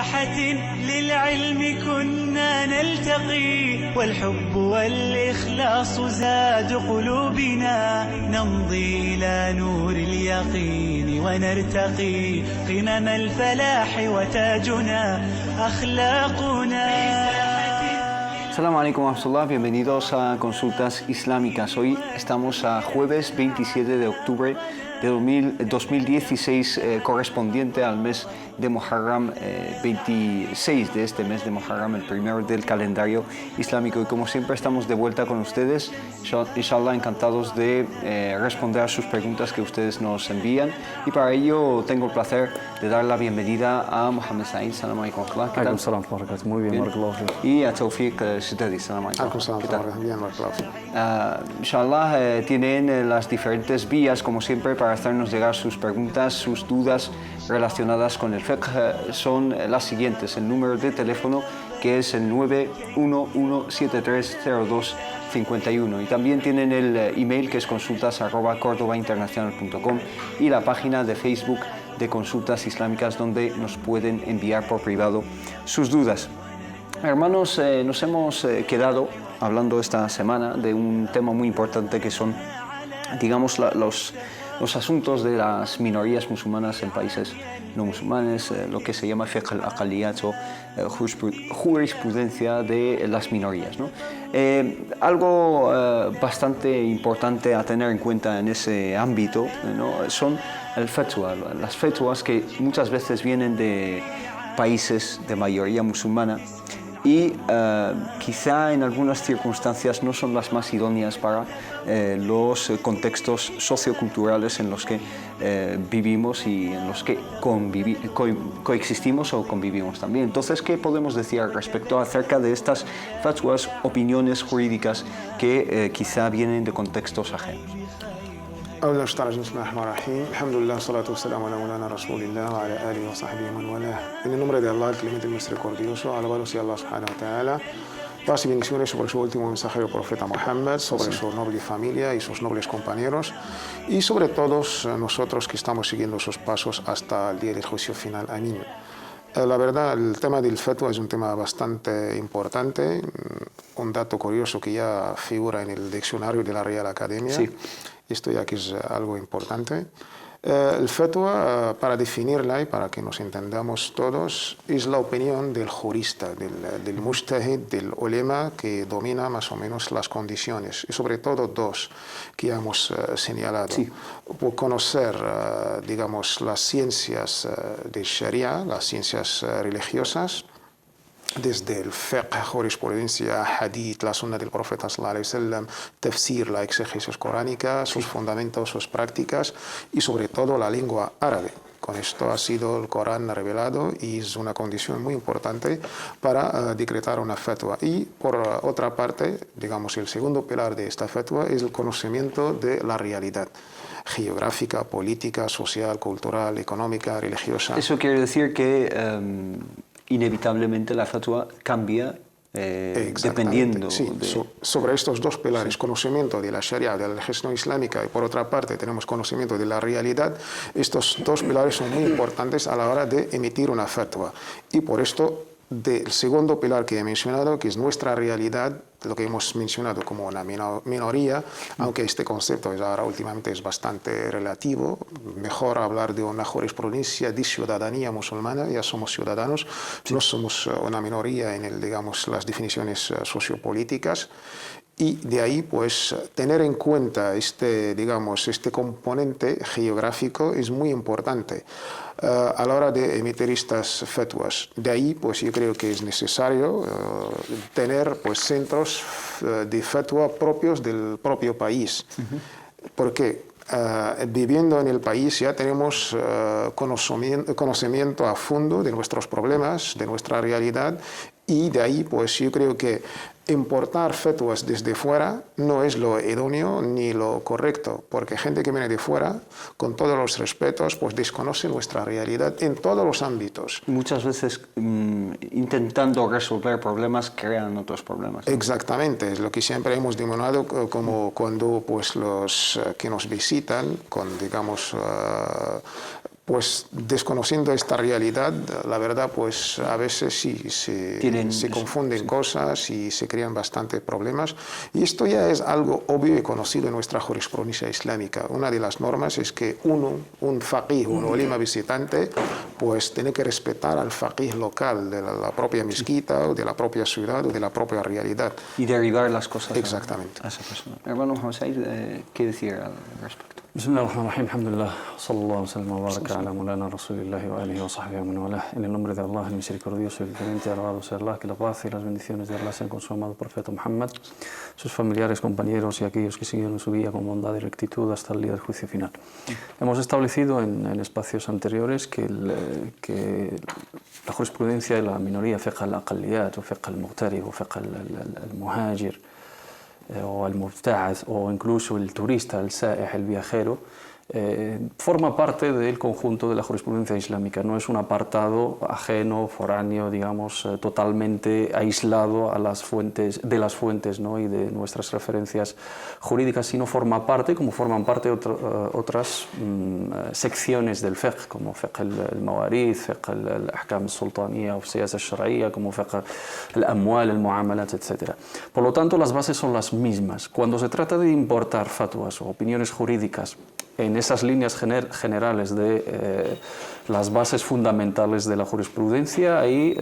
ساحة للعلم كنا نلتقي والحب والإخلاص زاد قلوبنا نمضي إلى نور اليقين ونرتقي قمم الفلاح وتاجنا أخلاقنا. Assalamu alaikum wa rahmatullah, bienvenidos a Consultas Islámicas. Hoy estamos a jueves 27 de octubre de 2016, correspondiente al mes de Muharram, 26 de este mes de Muharram, el primero del calendario islámico. Y como siempre estamos de vuelta con ustedes, inshallah encantados de responder a sus preguntas que ustedes nos envían. Y para ello tengo el placer de dar la bienvenida a Mohamed Said. Salam alaikum wa rahmatullah. ¿Qué tal? Muy bien, Y a Tawfiq Shidadi. Salam alaikum. ¿Qué tal? Inshallah tienen las diferentes vías, como siempre, para hacernos llegar sus preguntas, sus dudas relacionadas con el fiqh. Son las siguientes: el número de teléfono, que es el 911730251, y también tienen el email, que es consultas@cordobainternacional.com, y la página de Facebook de Consultas Islámicas, donde nos pueden enviar por privado sus dudas. Hermanos, nos hemos quedado hablando esta semana de un tema muy importante, que son, digamos, los asuntos de las minorías musulmanas en países no musulmanes, lo que se llama fiqh al-aqaliyat o jurisprudencia de las minorías, ¿no? Algo bastante importante a tener en cuenta en ese ámbito, ¿no?, son el fatwa, las fatwas, que muchas veces vienen de países de mayoría musulmana y quizá en algunas circunstancias no son las más idóneas para los contextos socioculturales en los que vivimos y en los que coexistimos o convivimos también. Entonces, ¿qué podemos decir al respecto acerca de estas fatwas, opiniones jurídicas que quizá vienen de contextos ajenos? En el nombre de Allah, el clemente y misericordioso, alabado sea Allah subhanahu wa ta'ala. Paz y bendiciones sobre su último mensajero, profeta Muhammad, sobre su noble familia y sus nobles compañeros, y sobre todos nosotros que estamos siguiendo sus pasos hasta el día del juicio final. Amén. La verdad, el tema del fatwa es un tema bastante importante, un dato curioso que ya figura en el diccionario de la Real Academia. Sí. Esto ya que es algo importante. El fatwa, para definirla y para que nos entendamos todos, es la opinión del jurista, del mujtahid, del ulema, que domina más o menos las condiciones, y sobre todo dos que ya hemos señalado. Sí. Por conocer, digamos, las ciencias de Sharia, las ciencias religiosas, desde el fiqh, jurisprudencia, hadith, la sunna del profeta sallallahu alaihi wasallam, tafsir, la exégesis coránica, sus fundamentos, sus prácticas, y sobre todo la lengua árabe. Con esto ha sido el Corán revelado y es una condición muy importante para decretar una fatwa. Y por otra parte, digamos, el segundo pilar de esta fatwa es el conocimiento de la realidad geográfica, política, social, cultural, económica, religiosa. Eso quiere decir que inevitablemente la fatwa cambia dependiendo. Sí, sobre estos dos pilares, sí, conocimiento de la Sharia, de la legislación islámica, y por otra parte tenemos conocimiento de la realidad. Estos dos pilares son muy importantes a la hora de emitir una fatwa. Y por esto, del segundo pilar que he mencionado, que es nuestra realidad, lo que hemos mencionado como una minoría, aunque este concepto ahora últimamente es bastante relativo, mejor hablar de una jurisprudencia de ciudadanía musulmana. Ya somos ciudadanos, sí, no somos una minoría en digamos, las definiciones sociopolíticas. Y de ahí, pues, tener en cuenta digamos, este componente geográfico es muy importante a la hora de emitir estas fatwas. De ahí, pues, yo creo que es necesario tener, pues, centros de fatwa propios del propio país. Porque viviendo en el país ya tenemos conocimiento a fondo de nuestros problemas, de nuestra realidad, y de ahí, pues, yo creo que importar fatwas desde fuera no es lo idóneo ni lo correcto, porque gente que viene de fuera, con todos los respetos, pues desconoce nuestra realidad en todos los ámbitos. Muchas veces intentando resolver problemas crean otros problemas, ¿no? Exactamente, es lo que siempre hemos denominado como cuando, pues, los que nos visitan con, digamos, pues desconociendo esta realidad, la verdad, pues a veces sí se confunden cosas y se crean bastantes problemas. Y esto ya es algo obvio y conocido en nuestra jurisprudencia islámica. Una de las normas es que un faqih, un ulema visitante, pues tiene que respetar al faqih local de la propia mezquita o de la propia ciudad o de la propia realidad. Y derivar las cosas exactamente a esa persona. Hermano José, ¿qué decir al respecto? Bismillahirrahmanirrahim, alhamdulillah, sallallahu alaihi wa sallam, ala mulana rasulillahi wa alihi wa sahbihi wa man walah. En el nombre de Allah, el misericordioso y el clemente, alabado sea Allah, que la paz y las bendiciones de Allah sean con su amado profeta Muhammad, sus familiares, compañeros y aquellos que siguieron su guía con bondad y rectitud hasta el día del juicio final. Hemos establecido en espacios anteriores que la jurisprudencia de la minoría, fiqh al-aqalliyat, o fiqh al-muqtarib, o fiqh al-muhajir, o el mubta'ad, o incluso el turista, el sa'ih, el viajero, forma parte del conjunto de la jurisprudencia islámica. No es un apartado ajeno, foráneo, digamos, totalmente aislado a las fuentes, ¿no? y de nuestras referencias jurídicas, sino forma parte, como forman parte otras secciones del fiqh, como fiqh al-mawarith, fiqh al-ahkam al-sultaniyya o siyasa al-shar'iyya, como fiqh al-amwal, al-muamalat, etc. Por lo tanto, las bases son las mismas. Cuando se trata de importar fatwas o opiniones jurídicas en esas líneas generales de las bases fundamentales de la jurisprudencia, ahí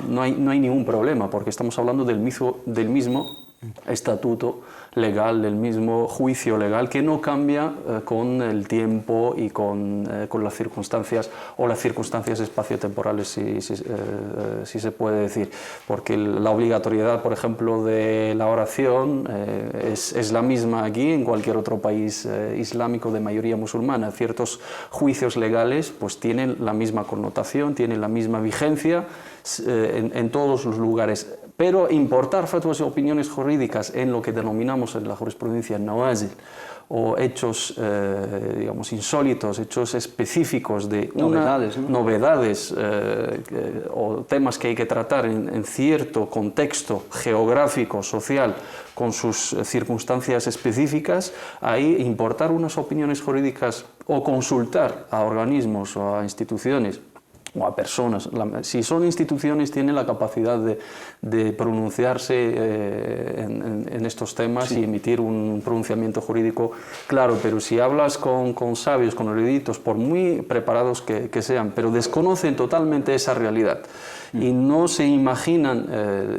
no hay ningún problema, porque estamos hablando del mismo estatuto legal, del mismo juicio legal, que no cambia con el tiempo y con las circunstancias, o las circunstancias espaciotemporales, si se puede decir, porque la obligatoriedad, por ejemplo, de la oración es la misma aquí en cualquier otro país islámico de mayoría musulmana. Ciertos juicios legales pues tienen la misma connotación, tienen la misma vigencia en todos los lugares. Pero importar fatwas y opiniones jurídicas en lo que denominamos en la jurisprudencia nawazil, o hechos, digamos, insólitos, hechos específicos de novedades o temas que hay que tratar en cierto contexto geográfico, social, con sus circunstancias específicas, ahí importar unas opiniones jurídicas o consultar a organismos o a instituciones o a personas. Si son instituciones, tienen la capacidad de pronunciarse en estos temas y emitir un pronunciamiento jurídico claro, pero si hablas con sabios, con eruditos, por muy preparados que sean, pero desconocen totalmente esa realidad y no se imaginan,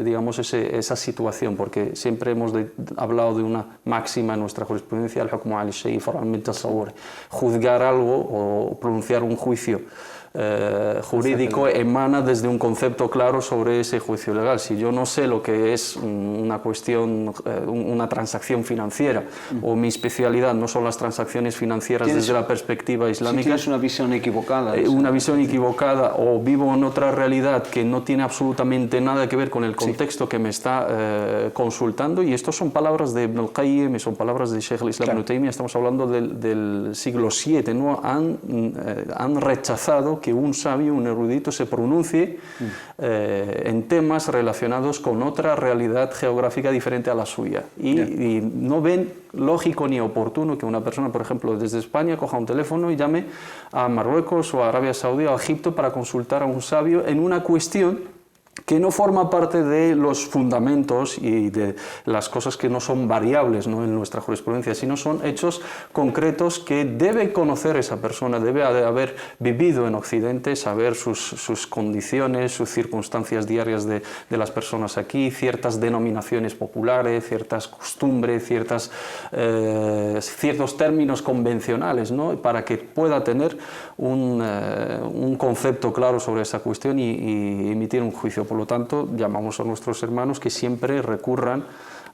digamos, esa situación, porque siempre hemos hablado de una máxima en nuestra jurisprudencia, al hukmu ala shay'i far'un min tasawwur, juzgar algo o pronunciar un juicio jurídico emana desde un concepto claro sobre ese juicio legal. Si yo no sé lo que es una cuestión, una transacción financiera, o mi especialidad no son las transacciones financieras desde la perspectiva islámica, si tienes una visión equivocada, o vivo en otra realidad que no tiene absolutamente nada que ver con el contexto que me está consultando, y esto son palabras de Ibn al-Qayyim y son palabras de Sheikh al-Islam Ibn Taymiyyah, estamos hablando del siglo VII, ¿no? Han rechazado que un sabio, un erudito, se pronuncie en temas relacionados con otra realidad geográfica diferente a la suya. Y no ven lógico ni oportuno que una persona, por ejemplo, desde España coja un teléfono y llame a Marruecos o a Arabia Saudí o a Egipto para consultar a un sabio en una cuestión que no forma parte de los fundamentos y de las cosas que no son variables, ¿no?, en nuestra jurisprudencia, sino son hechos concretos que debe conocer esa persona, debe haber vivido en Occidente, saber sus condiciones, sus circunstancias diarias de las personas aquí, ciertas denominaciones populares, ciertas costumbres, ciertos términos convencionales, ¿no?, para que pueda tener un concepto claro sobre esa cuestión y emitir un juicio. Por lo tanto, llamamos a nuestros hermanos que siempre recurran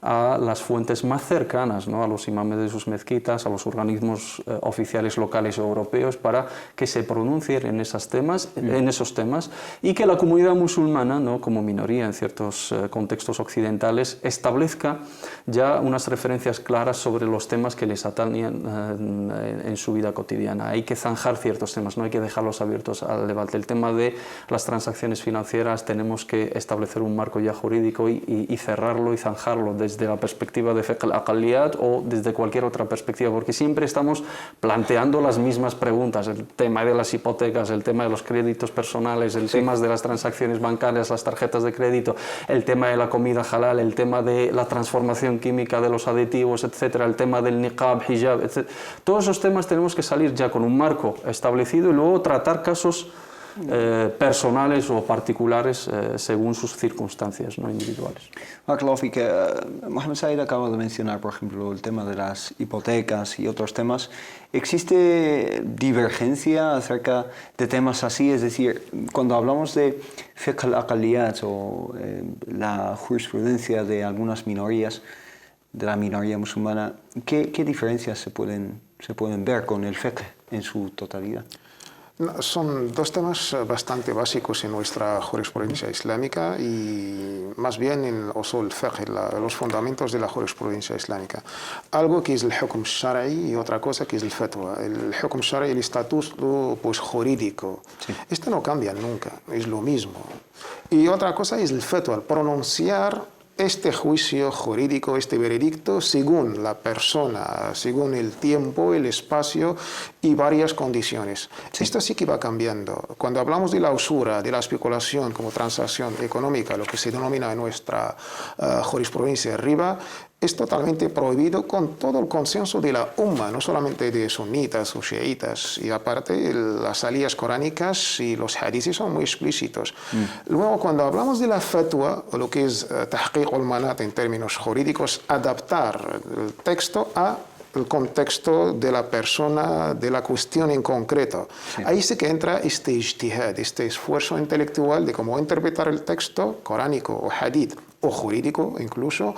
a las fuentes más cercanas, ¿no?, a los imames de sus mezquitas, a los organismos oficiales locales o europeos, para que se pronuncien en esos temas, y que la comunidad musulmana, ¿no?, como minoría en ciertos contextos occidentales, establezca ya unas referencias claras sobre los temas que les atañen en su vida cotidiana. Hay que zanjar ciertos temas, no hay que dejarlos abiertos al debate. El tema de las transacciones financieras tenemos que establecer un marco ya jurídico y cerrarlo y zanjarlo desde desde la perspectiva de fiqh al-aqalliyat o desde cualquier otra perspectiva, porque siempre estamos planteando las mismas preguntas, el tema de las hipotecas, el tema de los créditos personales, el tema de las transacciones bancarias, las tarjetas de crédito, el tema de la comida halal, el tema de la transformación química de los aditivos, etcétera, el tema del niqab, hijab, etc. Todos esos temas tenemos que salir ya con un marco establecido y luego tratar casos personales o particulares según sus circunstancias, no individuales. Mohamed Said acaba de mencionar, por ejemplo, el tema de las hipotecas y otros temas. ¿Existe divergencia acerca de temas así? Es decir, cuando hablamos de fiqh al-aqalliyat o la jurisprudencia de algunas minorías, de la minoría musulmana, ¿qué diferencias se pueden ver con el fiqh en su totalidad? Son dos temas bastante básicos en nuestra jurisprudencia islámica y más bien en usul fiqh, los fundamentos de la jurisprudencia islámica. Algo que es el hukm shara'i y otra cosa que es el fatwa. El hukm shara'i, el estatus pues, jurídico. Sí. Esto no cambia nunca, es lo mismo. Y otra cosa es el fatwa, el pronunciar este juicio jurídico, este veredicto, según la persona, según el tiempo, el espacio y varias condiciones. Sí. Esto sí que va cambiando. Cuando hablamos de la usura, de la especulación como transacción económica, lo que se denomina en nuestra jurisprudencia arriba, es totalmente prohibido con todo el consenso de la umma, no solamente de sunitas o chiitas. Y aparte, las aliyas coránicas y los hadices son muy explícitos. Luego, cuando hablamos de la fatwa, o lo que es tahqiq al-manat en términos jurídicos, adaptar el texto a el contexto de la persona, de la cuestión en concreto. Sí. Ahí sí que entra este ijtihad, este esfuerzo intelectual de cómo interpretar el texto coránico o hadith, o jurídico incluso,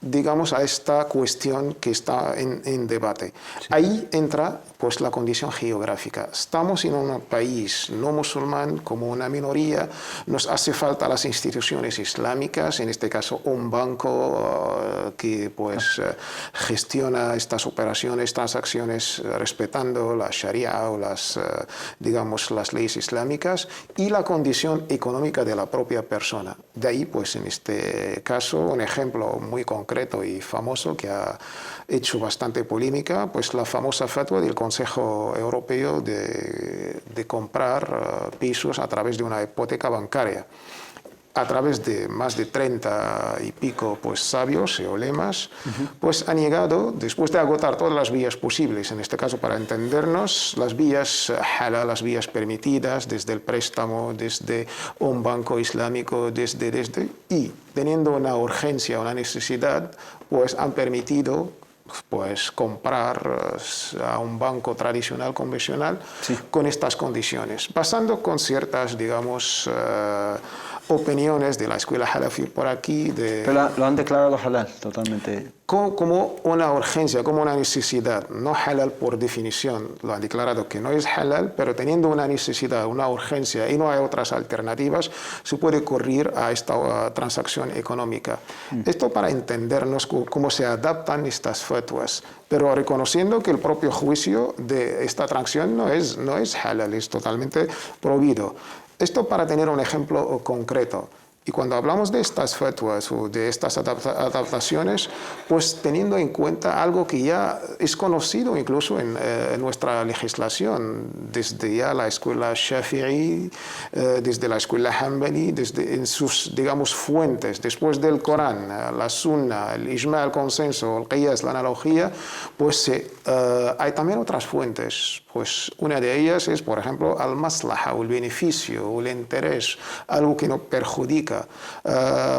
digamos, a esta cuestión que está en debate. Sí. Ahí entra pues la condición geográfica. Estamos en un país no musulmán, como una minoría, nos hace falta las instituciones islámicas, en este caso un banco que pues gestiona estas operaciones, transacciones respetando la sharia o digamos, las leyes islámicas y la condición económica de la propia persona. De ahí, pues en este caso, un ejemplo muy concreto y famoso que ha hecho bastante polémica, pues la famosa fatwa del Consejo Europeo de comprar pisos a través de una hipoteca bancaria. A través de más de 30 y pico pues, sabios y ulemas, pues han llegado, después de agotar todas las vías posibles, en este caso para entendernos, las vías halal, las vías permitidas, desde el préstamo, desde un banco islámico, y teniendo una urgencia, una necesidad, pues han permitido pues comprar a un banco tradicional, convencional, sí, con estas condiciones, pasando con ciertas, digamos, opiniones de la escuela halafi por aquí. Pero lo han declarado halal totalmente. Como una urgencia, como una necesidad, no halal por definición, lo han declarado que no es halal, pero teniendo una necesidad, una urgencia y no hay otras alternativas, se puede correr a esta transacción económica. Esto para entendernos cómo se adaptan estas fatwas, pero reconociendo que el propio juicio de esta transacción no es halal, es totalmente prohibido. Esto para tener un ejemplo concreto. Y cuando hablamos de estas fatwas o de estas adaptaciones, pues teniendo en cuenta algo que ya es conocido incluso en nuestra legislación, desde ya la escuela Shafi'i, desde la escuela Hanbali, desde en sus, digamos, fuentes, después del Corán, la Sunna, el Ijma, el consenso, el Qiyas, la analogía, pues hay también otras fuentes. Pues una de ellas es, por ejemplo, el maslaha, o el beneficio, o el interés, algo que no perjudica.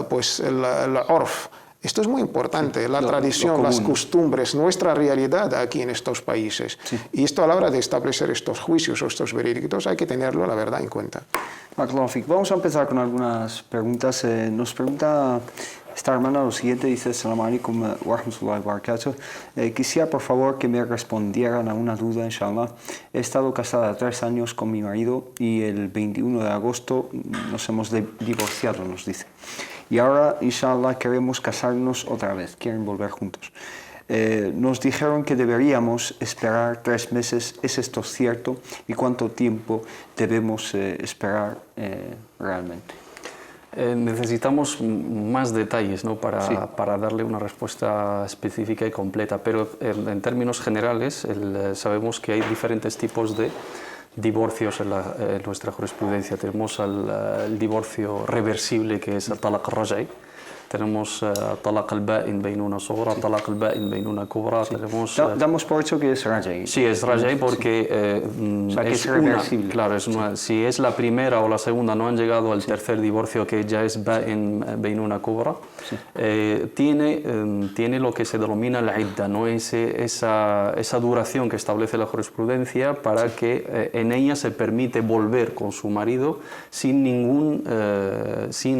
Pues el urf. Esto es muy importante, la tradición, las costumbres, nuestra realidad aquí en estos países. Sí. Y esto a la hora de establecer estos juicios o estos veredictos hay que tenerlo, la verdad, en cuenta. Vamos a empezar con algunas preguntas. Nos pregunta esta hermana lo siguiente, dice: Assalamu alaikum wa rahmatullahi wa barakatuh. Quisiera por favor que me respondieran a una duda, inshallah. He estado casada 3 años con mi marido y el 21 de agosto nos hemos divorciado, nos dice. Y ahora, inshallah, queremos casarnos otra vez, quieren volver juntos. Nos dijeron que deberíamos esperar 3 meses. ¿Es esto cierto? ¿Y cuánto tiempo debemos esperar realmente? Necesitamos más detalles, ¿no? para darle una respuesta específica y completa, pero en términos generales sabemos que hay diferentes tipos de divorcios en nuestra jurisprudencia. Tenemos el divorcio reversible, que es el talaq al-raj'i. Tenemos talaq al-ba'in baynuna sughra, talaq al-ba'in baynuna kubra. Tenemos, damos por hecho que es raj'i. Sí, es raj'i porque o sea, que es reversible. Claro, si es la primera o la segunda, no han llegado al tercer divorcio, que ya es ba'in baynuna kubra, sí. Tiene lo que se denomina la idda, ¿no? Esa duración que establece la jurisprudencia para que en ella se permite volver con su marido sin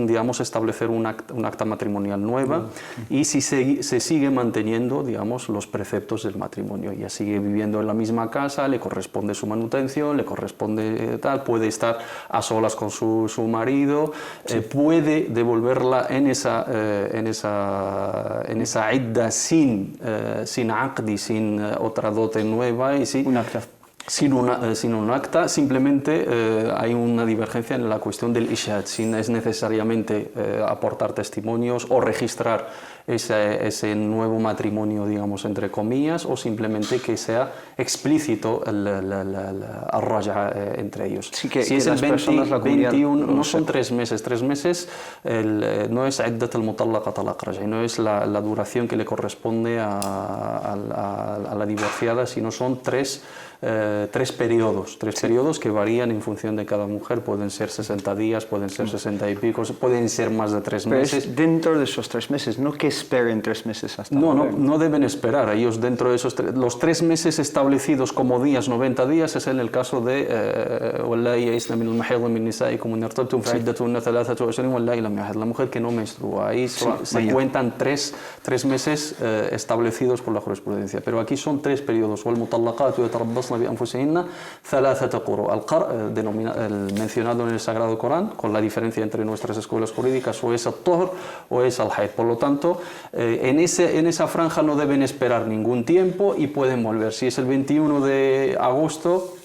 digamos, establecer un acta matrimonial nueva, y si se sigue manteniendo, digamos, los preceptos del matrimonio. Ya sigue viviendo en la misma casa, le corresponde su manutención, le corresponde tal, puede estar a solas con su marido, sí. Puede devolverla en esa idda sin aqdi, sin otra dote nueva y sin un acta. Sin un acta, simplemente hay una divergencia en la cuestión del ishad, si es necesariamente aportar testimonios o registrar ese nuevo matrimonio, digamos, entre comillas, o simplemente que sea explícito el raj'a entre ellos. Sí, que si es el 21, no son 3 meses. 3 meses no es iddat al-mutallaqa talaq raj'i, no es la duración que le corresponde a la divorciada, sino son 3 periodos, periodos que varían en función de cada mujer. Pueden ser 60 días, pueden ser 60 y pico, pueden ser más de 3 meses. Es dentro de esos 3 meses, no que esperen 3 meses hasta no deben esperar. Ellos dentro de esos los 3 meses establecidos como días, 90 días, es en el caso de la mujer que no menstrua. Ahí se cuentan 3 meses establecidos por la jurisprudencia. Pero aquí son 3 periodos. El mencionado en el Sagrado Corán, con la diferencia entre nuestras escuelas jurídicas, o es el tohr o es el haid. Por lo tanto, en esa franja no deben esperar ningún tiempo y pueden volver. Si es el 21 de agosto,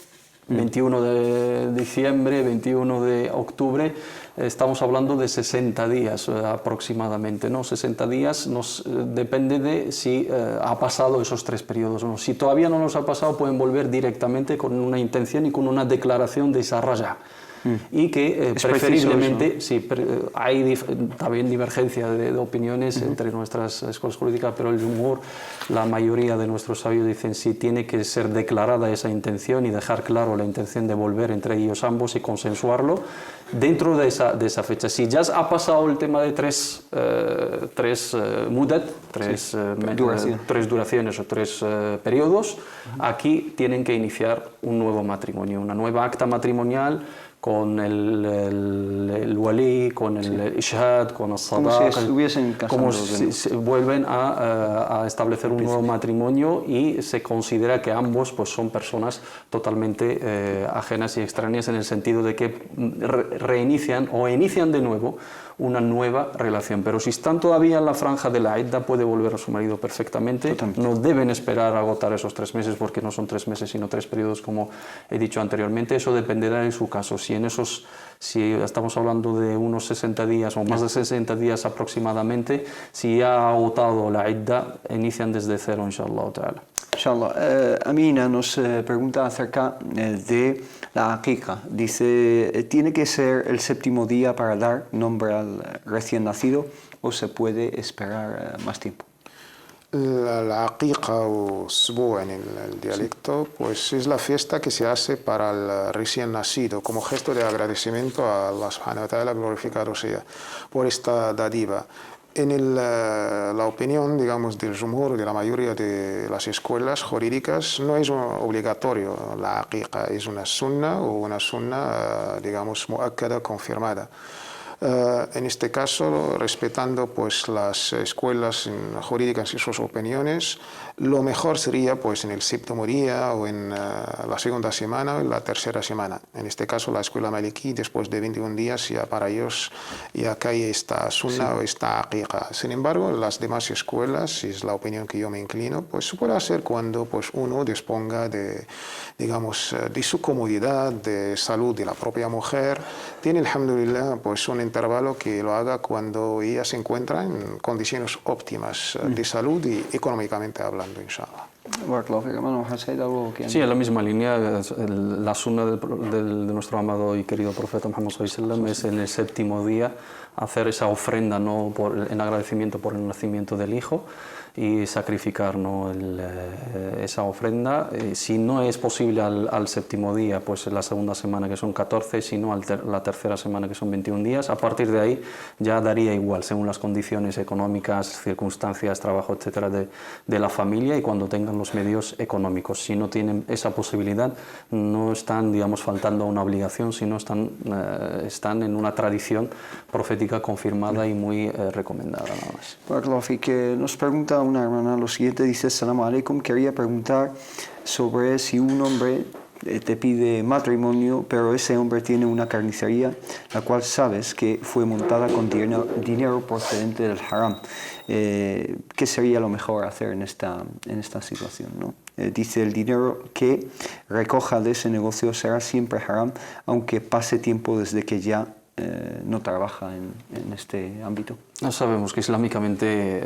21 de diciembre, 21 de octubre, estamos hablando de 60 días aproximadamente, ¿no? 60 días depende de si ha pasado esos 3 periodos o no. Si todavía no los ha pasado, pueden volver directamente con una intención y con una declaración de esa raj'a. Y que preferiblemente, preciso, ¿no? Sí, hay también divergencia de opiniones entre nuestras escuelas jurídicas, pero el jumhur, la mayoría de nuestros sabios dicen sí, tiene que ser declarada esa intención y dejar claro la intención de volver entre ellos ambos y consensuarlo dentro de esa fecha. Si ya ha pasado el tema de 3 mudat, 3 duraciones o 3 periodos, aquí tienen que iniciar un nuevo matrimonio, una nueva acta matrimonial, con el wali, con el ishad, con el sadaq, como si vuelven a establecer un nuevo matrimonio, y se considera que ambos pues son personas totalmente ajenas y extrañas, en el sentido de que reinician o inician de nuevo una nueva relación. Pero si están todavía en la franja de la idda, puede volver a su marido perfectamente. No deben esperar a agotar esos 3 meses, porque no son 3 meses sino 3 periodos, como he dicho anteriormente. Eso dependerá de su caso. Si estamos hablando de unos 60 días o más de 60 días aproximadamente, si ya ha agotado la idda, inician desde cero, inshallah ta'ala. Inshallah. Amina nos pregunta acerca de la aqiqa. Dice, ¿tiene que ser el 7º día para dar nombre al recién nacido, o se puede esperar más tiempo? La aqiqa o sbu en el dialecto, pues es la fiesta que se hace para el recién nacido, como gesto de agradecimiento a Allah subhanahu wa ta'ala, glorificado sea, por esta dádiva. En la opinión, digamos, del jumhur, de la mayoría de las escuelas jurídicas, no es obligatorio la aqiqa, es una sunna, o una sunna, digamos, muakkada, confirmada. En este caso, respetando pues las escuelas jurídicas y sus opiniones, lo mejor sería pues en el 7º día, o en la 2ª semana, o en la 3ª semana. En este caso, la escuela maliki, después de 21 días, ya para ellos ya cae esta sunna, o esta aqiqa. Sin embargo, las demás escuelas, y es la opinión que yo me inclino, pues se puede hacer cuando pues uno disponga de, digamos, de su comodidad, de salud de la propia mujer, tiene, alhamdulillah, pues una intervalo que lo haga cuando ella se encuentra en condiciones óptimas de salud y económicamente hablando, inshallah. Hermano Hassaid, algo que... Sí, en la misma línea, la sunna de nuestro amado y querido profeta Muhammad sallallahu alaihi wasallam es en el séptimo día hacer esa ofrenda, ¿no?, en agradecimiento por el nacimiento del hijo y sacrificar, ¿no?, esa ofrenda. Si no es posible al séptimo día, pues la segunda semana, que son 14, si no la tercera semana, que son 21 días. A partir de ahí ya daría igual, según las condiciones económicas, circunstancias, trabajo, etcétera, de la familia, y cuando tengan los medios económicos. Si no tienen esa posibilidad, no están, digamos, faltando a una obligación, sino están en una tradición profética confirmada y muy recomendada, nada más. Que nos pregunta una hermana lo siguiente, dice: Assalamu alaikum, quería preguntar sobre si un hombre te pide matrimonio, pero ese hombre tiene una carnicería, la cual sabes que fue montada con dinero procedente del haram. ¿Qué sería lo mejor hacer en esta situación, ¿no? Dice: el dinero que recoja de ese negocio será siempre haram, aunque pase tiempo desde que ya no trabaja en este ámbito. No sabemos que islámicamente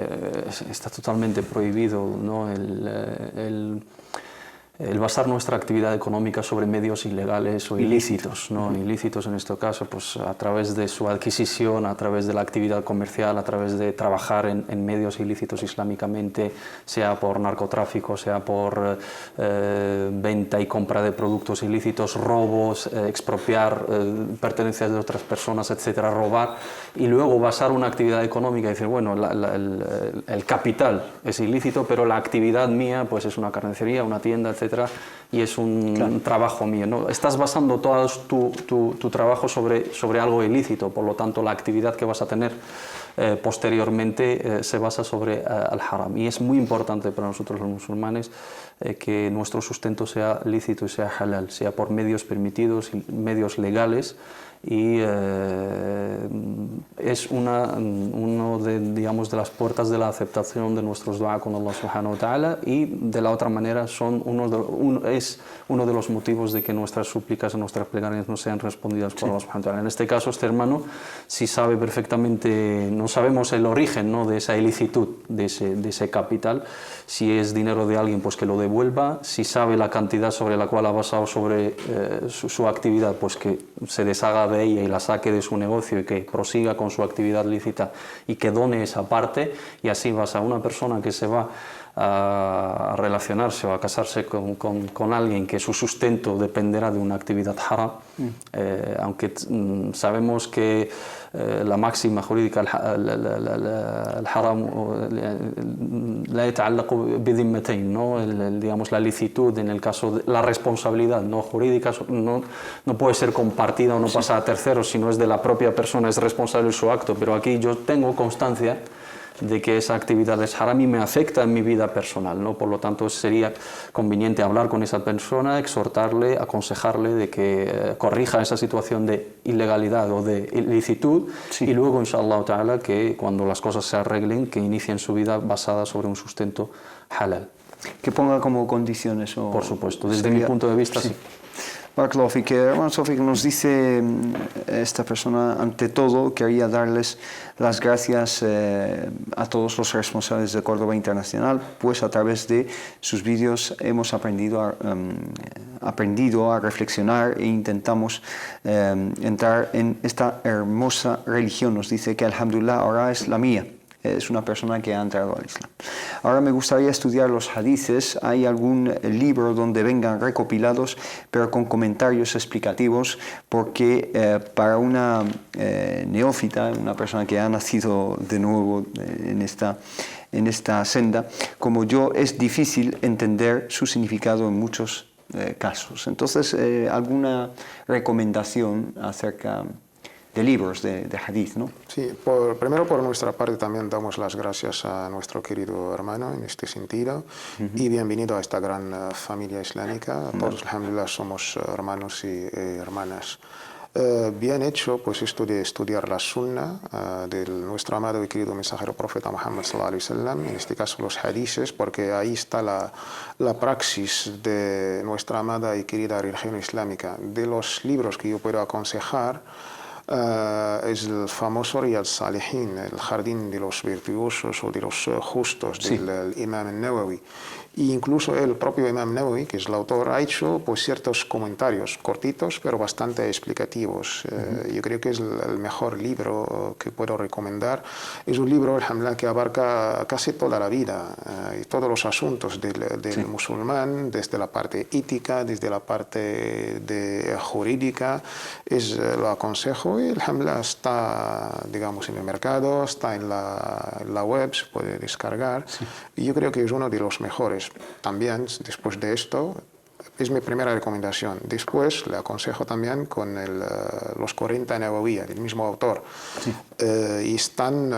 está totalmente prohibido, ¿no?, el basar nuestra actividad económica sobre medios ilegales o ilícitos, ¿no? Ilícitos en este caso, pues a través de su adquisición, a través de la actividad comercial, a través de trabajar en medios ilícitos islámicamente, sea por narcotráfico, sea por venta y compra de productos ilícitos, robos, expropiar pertenencias de otras personas, etcétera, robar, y luego basar una actividad económica y decir, bueno, el capital es ilícito, pero la actividad mía pues es una carnicería, una tienda, etcétera, y es un trabajo mío, ¿no? Estás basando todo tu trabajo sobre algo ilícito, por lo tanto la actividad que vas a tener posteriormente se basa sobre el haram, y es muy importante para nosotros los musulmanes que nuestro sustento sea lícito y sea halal, sea por medios permitidos y medios legales, y es uno de las puertas de la aceptación de nuestros dua con Allah subhanahu wa ta'ala, y de la otra manera es uno de los motivos de que nuestras súplicas, nuestras plegarias no sean respondidas por Allah subhanahu wa ta'ala. En este caso, este hermano sí sabe perfectamente, no sabemos el origen, ¿no?, de esa ilicitud, de ese capital. Si es dinero de alguien, pues que lo devuelva. Si sabe la cantidad sobre la cual ha basado sobre su actividad, pues que se deshaga de ella y la saque de su negocio y que prosiga con su actividad lícita y que done esa parte, y así vas a una persona que se va a relacionarse o a casarse con alguien que su sustento dependerá de una actividad haram, aunque sabemos que la máxima jurídica, el haram la yata'allaqu bidhimmatayn, ¿no? Digamos, la licitud, en el caso de la responsabilidad no jurídica, no puede ser compartida o no pasa a terceros, sino es de la propia persona, es responsable de su acto, pero aquí yo tengo constancia de que esa actividad es haram y me afecta en mi vida personal, ¿no? Por lo tanto, sería conveniente hablar con esa persona, exhortarle, aconsejarle de que corrija esa situación de ilegalidad o de ilicitud, y luego, inshallah ta'ala, que cuando las cosas se arreglen, que inicien su vida basada sobre un sustento halal. Que ponga como condiciones. Por supuesto, desde mi punto de vista, sí. Barakallahu, hermano Sofi, nos dice esta persona: ante todo quería darles las gracias a todos los responsables de Córdoba Internacional, pues a través de sus vídeos hemos aprendido a reflexionar e intentamos entrar en esta hermosa religión. Nos dice que alhamdulillah ahora es la mía. Es una persona que ha entrado al Islam. Ahora me gustaría estudiar los hadices. ¿Hay algún libro donde vengan recopilados, pero con comentarios explicativos? Porque para una neófita, una persona que ha nacido de nuevo en esta senda, como yo, es difícil entender su significado en muchos casos. Entonces, ¿alguna recomendación acerca de libros de hadith, ¿no? Sí, primero por nuestra parte también damos las gracias a nuestro querido hermano en este sentido, y bienvenido a esta gran familia islámica. Todos, alhamdulillah, somos hermanos y hermanas. Bien hecho, pues esto de estudiar la sunna de nuestro amado y querido mensajero profeta Muhammad sallallahu alaihi wasallam, en este caso los hadices, porque ahí está la praxis de nuestra amada y querida religión islámica. De los libros que yo puedo aconsejar, es el famoso Riyad Salihin, el jardín de los virtuosos o de los justos del Imam al-Nawawi. E incluso el propio Imam Nawawi, que es el autor, ha hecho pues, ciertos comentarios cortitos, pero bastante explicativos. Yo creo que es el mejor libro que puedo recomendar. Es un libro, alhamdulillah, que abarca casi toda la vida y todos los asuntos del musulmán, desde la parte ética, desde la parte jurídica. Lo aconsejo y alhamdulillah está, digamos, en el mercado, está en la web, se puede descargar. Y yo creo que es uno de los mejores. También, después de esto, es mi primera recomendación. Después le aconsejo también con los 40 Nawawiyya, del mismo autor. Y están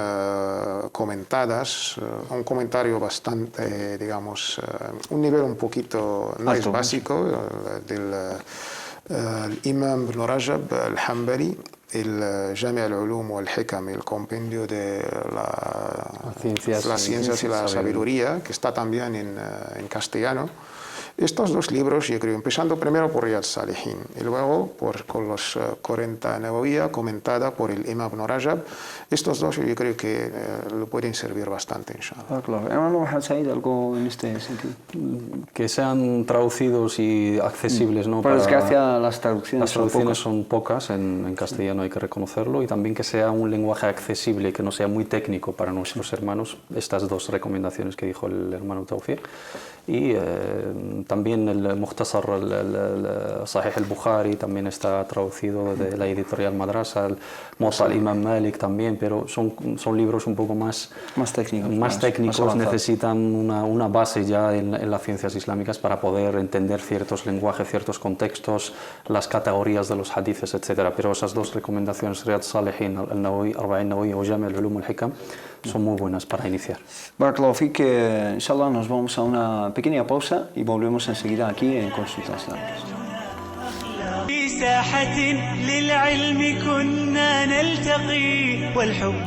comentadas, un comentario bastante, digamos, un nivel un poquito, no es básico, del Imam Ibn Rajab al-Hanbali, el Jami' al-Ulum wal-Hikam, el compendio de las ciencias y la sabiduría, que está también en castellano. Estos dos libros, yo creo, empezando primero por Riyad Salihin y luego con los 40 Nawawiyya, comentada por el Imam Ibn Rajab. Estos dos yo creo que lo pueden servir bastante, inshallah. Claro. Hermano Said, ¿algo en este sentido? Que sean traducidos y accesibles, ¿no? Por desgracia, las traducciones son pocas en castellano, hay que reconocerlo, y también que sea un lenguaje accesible, que no sea muy técnico para nuestros hermanos. Estas dos recomendaciones que dijo el hermano Tawfiq. Y también el Mukhtasar, el Sahih al-Bukhari también está traducido de la editorial Madrasa, el Muwatta al-Imam Malik también, pero son libros un poco más técnicos, necesitan una base ya en las ciencias islámicas para poder entender ciertos lenguajes, ciertos contextos, las categorías de los hadices, etc. Pero esas dos recomendaciones, Riyad Salihin, al-Nawawi, Arba'in Nawawi o Jami' al-Ulum wal-Hikam, son muy buenas para iniciar. Barakallahu fik, inshallah nos vamos a una pequeña pausa y volvemos enseguida aquí en Consultas Islámicas.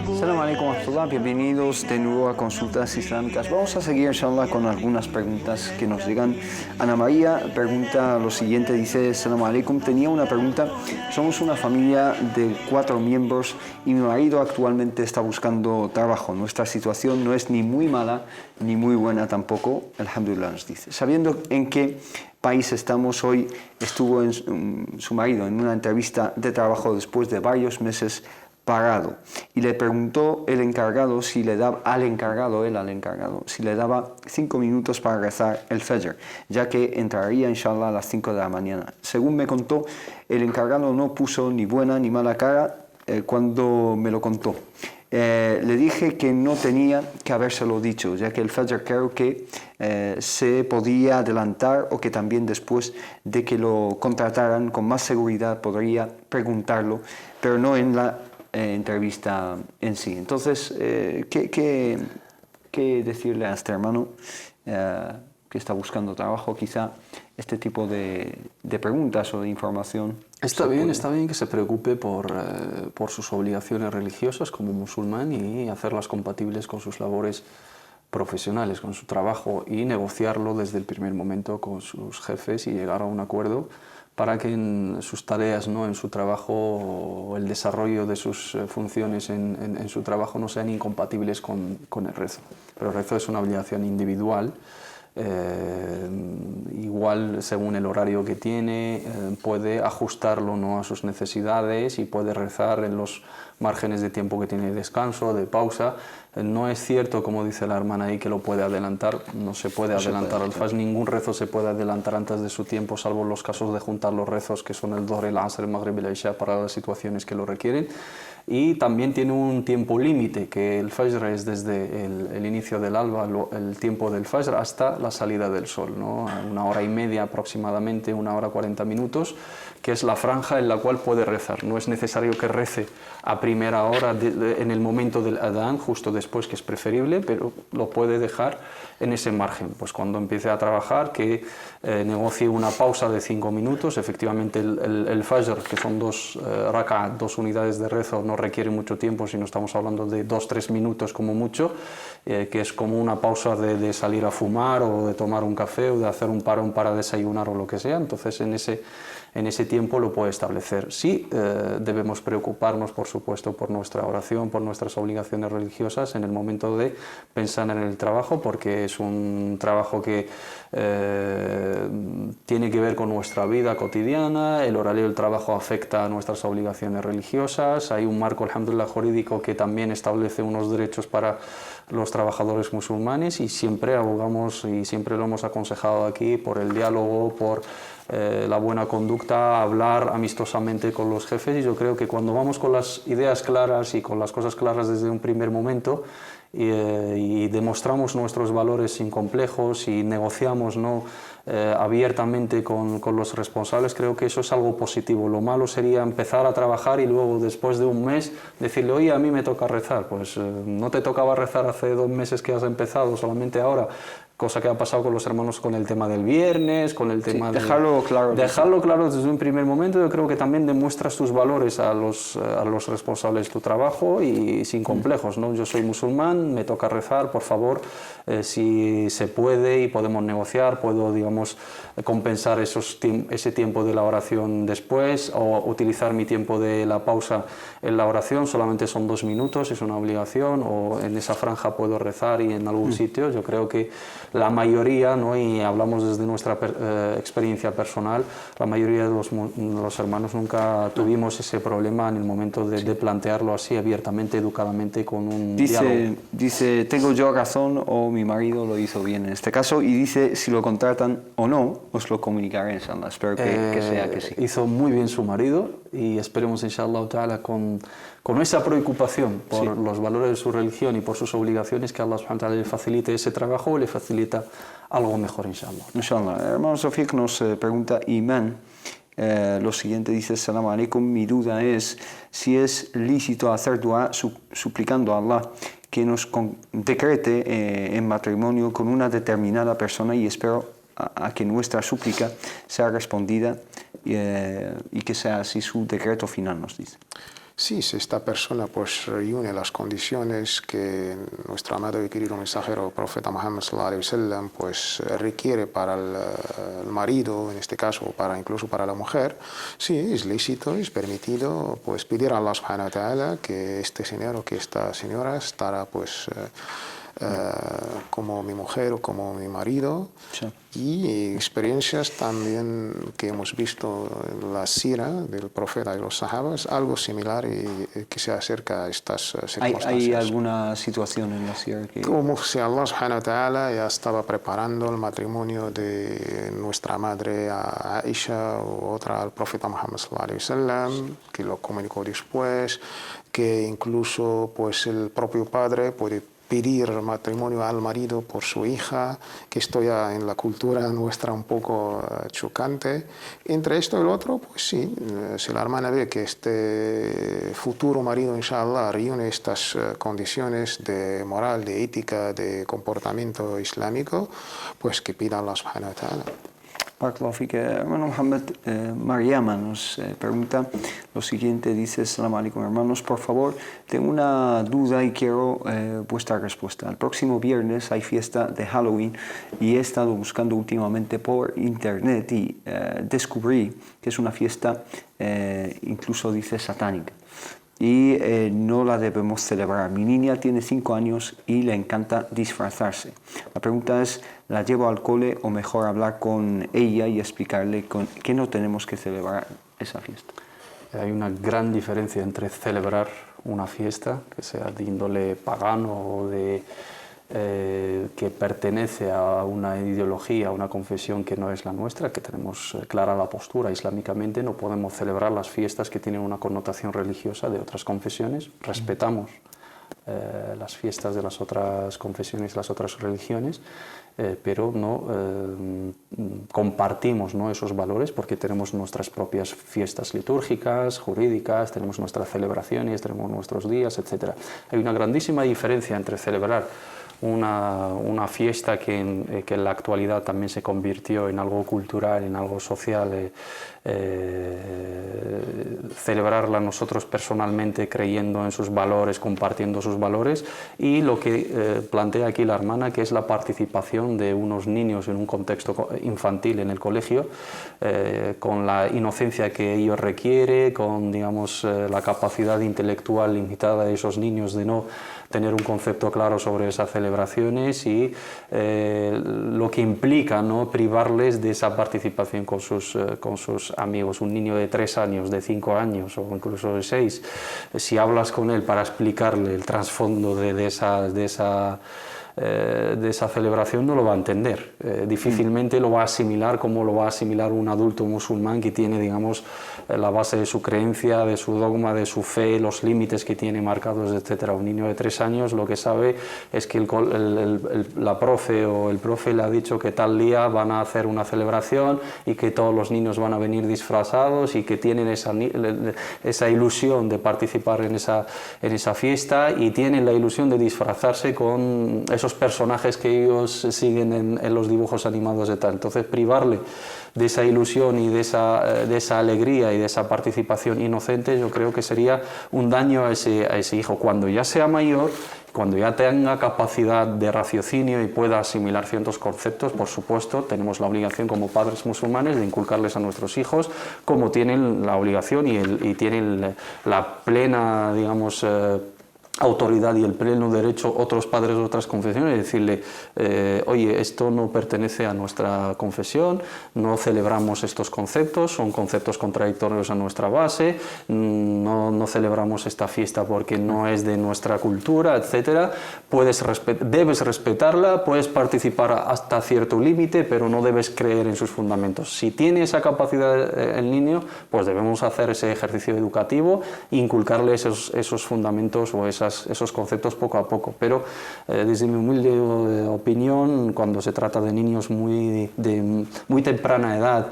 Assalamu alaikum wa rahmatullah, bienvenidos de nuevo a Consultas Islámicas. Vamos a seguir, inshallah, con algunas preguntas que nos llegan. Ana María pregunta lo siguiente, dice: Assalamu alaikum, tenía una pregunta. Somos una familia de 4 miembros y mi marido actualmente está buscando trabajo. Nuestra situación no es ni muy mala ni muy buena tampoco, alhamdulillah, nos dice. Sabiendo en qué país estamos hoy, estuvo su marido en una entrevista de trabajo después de varios meses parado y le preguntó el encargado si le daba al encargado si le daba 5 minutos para rezar el Fajr, ya que entraría inshallah a las 5 de la mañana. Según me contó, el encargado no puso ni buena ni mala cara cuando me lo contó. Le dije que no tenía que habérselo dicho, ya que el Fajr creo que se podía adelantar o que también después de que lo contrataran con más seguridad podría preguntarlo, pero no en la entrevista en sí. Entonces, ¿qué decirle a este hermano que está buscando trabajo? Quizá este tipo de preguntas o de información. Está bien que se preocupe por sus obligaciones religiosas como musulmán y hacerlas compatibles con sus labores profesionales, con su trabajo, y negociarlo desde el primer momento con sus jefes y llegar a un acuerdo para que en sus tareas, ¿no?, en su trabajo, o el desarrollo de sus funciones en su trabajo no sean incompatibles con el rezo. Pero el rezo es una obligación individual, igual según el horario que tiene, puede ajustarlo, ¿no?, a sus necesidades y puede rezar en los márgenes de tiempo que tiene de descanso, de pausa. No es cierto, como dice la hermana ahí, que lo puede adelantar. No se puede adelantar al Fajr. Ningún rezo se puede adelantar antes de su tiempo, salvo los casos de juntar los rezos que son el Dhuhr, el Asr, el Maghrib y el Isha para las situaciones que lo requieren. Y también tiene un tiempo límite, que el Fajr es desde el inicio del alba, el tiempo del Fajr, hasta la salida del sol, ¿no? 1 hora y media aproximadamente, 1 hora 40 minutos, que es la franja en la cual puede rezar. No es necesario que rece a primera hora en el momento del adán, justo después, que es preferible, pero lo puede dejar en ese margen. Pues cuando empiece a trabajar, que negocie una pausa de 5 minutos. Efectivamente el Fajr, que son 2 rak'at, 2 unidades de rezo, no requiere mucho tiempo, sino estamos hablando de 2-3 minutos como mucho, que es como una pausa de salir a fumar o de tomar un café o de hacer un parón para desayunar o lo que sea. Entonces en en ese tiempo lo puede establecer. Sí, debemos preocuparnos, por supuesto, por nuestra oración, por nuestras obligaciones religiosas en el momento de pensar en el trabajo, porque es un trabajo que tiene que ver con nuestra vida cotidiana, el horario del trabajo afecta a nuestras obligaciones religiosas, hay un marco, alhamdulillah, jurídico que también establece unos derechos para los trabajadores musulmanes y siempre abogamos y siempre lo hemos aconsejado aquí por el diálogo, por la buena conducta, hablar amistosamente con los jefes, y yo creo que cuando vamos con las ideas claras y con las cosas claras desde un primer momento y demostramos nuestros valores sin complejos y negociamos abiertamente con los responsables, creo que eso es algo positivo. Lo malo sería empezar a trabajar y luego después de un mes decirle, oye, a mí me toca rezar. Pues no te tocaba rezar hace 2 meses que has empezado, solamente ahora. Cosa que ha pasado con los hermanos con el tema del viernes, con el tema de... Dejarlo claro. Dejarlo claro desde un primer momento. Yo creo que también demuestras tus valores a los responsables de tu trabajo y sin complejos, ¿no? Yo soy musulmán, me toca rezar, por favor, si se puede y podemos negociar, puedo, digamos, compensar ese tiempo de la oración después o utilizar mi tiempo de la pausa en la oración, solamente son 2 minutos, es una obligación, o en esa franja puedo rezar y en algún sitio. Yo creo que la mayoría, ¿no? Y hablamos desde nuestra experiencia personal, la mayoría de los hermanos nunca tuvimos ese problema en el momento de plantearlo así abiertamente, educadamente, con un diálogo. Dice, ¿tengo yo razón o mi marido lo hizo bien en este caso? Y dice, si lo contratan o no, os lo comunicaré, inshallah. Espero que sea que sí. Hizo muy bien su marido y esperemos, inshallah ta'ala, con esa preocupación por los valores de su religión y por sus obligaciones, que Allah subhanahu wa ta'ala le facilite ese trabajo, le facilita algo mejor, inshallah. Inshallah. Hermano Sofiq nos pregunta Iman, lo siguiente, dice, Assalamu alaikum, mi duda es si es lícito hacer dua suplicando a Allah que nos decrete en matrimonio con una determinada persona, y espero a que nuestra súplica sea respondida y que sea así su decreto final, nos dice. Sí, si esta persona pues reúne las condiciones que nuestro amado y querido mensajero profeta Muhammad sallallahu alaihi wasallam pues requiere para el marido, en este caso, incluso para la mujer, sí, es lícito, es permitido pues pedir a Allah subhanahu wa ta'ala que este señor o que esta señora estará pues como mi mujer o como mi marido. Sí. Y experiencias también que hemos visto en la sira del profeta y los sahabas, algo similar y que se acerca a estas circunstancias. ¿Hay alguna situación en la sira que...? Como si Allah subhanahu wa ta'ala ya estaba preparando el matrimonio de nuestra madre a Aisha o otra al profeta Muhammad sallallahu alaihi wasallam, que lo comunicó después, que incluso pues el propio padre puede pedir matrimonio al marido por su hija, que esto ya en la cultura nuestra un poco chocante. Entre esto y el otro, pues sí, si la hermana ve que este futuro marido, inshallah, reúne estas condiciones de moral, de ética, de comportamiento islámico, pues que pida a Allah subhanahu wa ta'ala. Hermano Muhammad, Mariama nos pregunta lo siguiente, dice, Assalamu alaikum hermanos, por favor, tengo una duda y quiero vuestra respuesta. El próximo viernes hay fiesta de Halloween y he estado buscando últimamente por internet y descubrí que es una fiesta, incluso dice satánica. Y no la debemos celebrar. Mi niña tiene 5 años y le encanta disfrazarse. La pregunta es, ¿la llevo al cole o mejor hablar con ella y explicarle que no tenemos que celebrar esa fiesta? Hay una gran diferencia entre celebrar una fiesta, que sea de índole pagano o que pertenece a una ideología, a una confesión que no es la nuestra, que tenemos clara la postura islámicamente. No podemos celebrar las fiestas que tienen una connotación religiosa de otras confesiones. Respetamos las fiestas de las otras confesiones, las otras religiones, pero no compartimos, ¿no?, esos valores, porque tenemos nuestras propias fiestas litúrgicas, jurídicas, tenemos nuestras celebraciones, tenemos nuestros días, etc. Hay una grandísima diferencia entre celebrar una fiesta que en la actualidad también se convirtió en algo cultural, en algo social, celebrarla nosotros personalmente creyendo en sus valores, compartiendo sus valores, y lo que plantea aquí la hermana, que es la participación de unos niños en un contexto infantil en el colegio, con la inocencia que ello requiere, con, digamos, la capacidad intelectual limitada de esos niños de no tener un concepto claro sobre esas celebraciones y lo que implica, ¿no?, privarles de esa participación con sus amigos. Un niño de 3 años, de 5 años o incluso de 6, si hablas con él para explicarle el trasfondo de esa celebración, no lo va a entender. Difícilmente lo va a asimilar como lo va a asimilar un adulto musulmán que tiene, digamos, la base de su creencia, de su dogma, de su fe, los límites que tiene marcados, etc. Un niño de 3 años lo que sabe es que la profe o el profe le ha dicho que tal día van a hacer una celebración y que todos los niños van a venir disfrazados y que tienen esa ilusión de participar en esa fiesta y tienen la ilusión de disfrazarse con esos personajes que ellos siguen en los dibujos animados de tal. Entonces, privarle de esa ilusión y de esa alegría y de esa participación inocente, yo creo que sería un daño a ese hijo. Cuando ya sea mayor, cuando ya tenga capacidad de raciocinio y pueda asimilar ciertos conceptos, por supuesto, tenemos la obligación como padres musulmanes de inculcarles a nuestros hijos, como tienen la obligación y tienen la plena, digamos, autoridad y el pleno derecho otros padres de otras confesiones de decirle oye, esto no pertenece a nuestra confesión, no celebramos estos conceptos, son conceptos contradictorios a nuestra base, no celebramos esta fiesta porque no es de nuestra cultura, etcétera. Debes respetarla, puedes participar hasta cierto límite, pero no debes creer en sus fundamentos. Si tiene esa capacidad el niño, pues debemos hacer ese ejercicio educativo e inculcarle esos fundamentos o esos conceptos poco a poco, pero desde mi humilde opinión, cuando se trata de niños de muy temprana edad,